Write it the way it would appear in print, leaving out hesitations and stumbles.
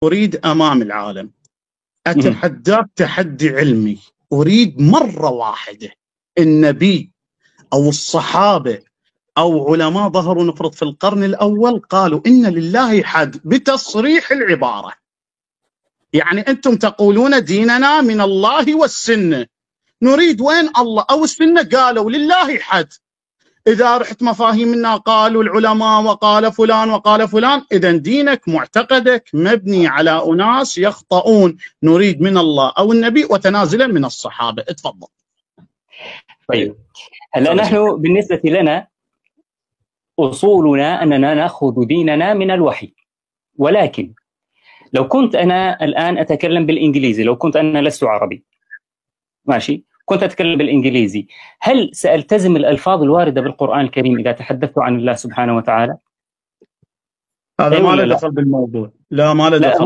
أريد أمام العالم أتحداك تحدي علمي، أريد مرة واحدة النبي أو الصحابة أو علماء ظهروا نفرض في القرن الأول قالوا إن لله حد بتصريح العبارة. يعني أنتم تقولون ديننا من الله والسنة، نريد وين الله أو السنة قالوا لله حد. إذا رحت مفاهيمنا قالوا العلماء وقال فلان وقال فلان، إذا دينك معتقدك مبني على أناس يخطئون. نريد من الله أو النبي وتنازلا من الصحابة. اتفضل. طيب هلا نحن بالنسبة لنا أصولنا أننا نأخذ ديننا من الوحي، ولكن لو كنت أنا الآن أتكلم بالإنجليزي، لو كنت أنا لست عربي ماشي، كنت أتكلم بالإنجليزي، هل سألتزم الألفاظ الواردة بالقرآن الكريم إذا تحدثت عن الله سبحانه وتعالى؟ هذا ما له دخل بالموضوع. لا ما له دخل.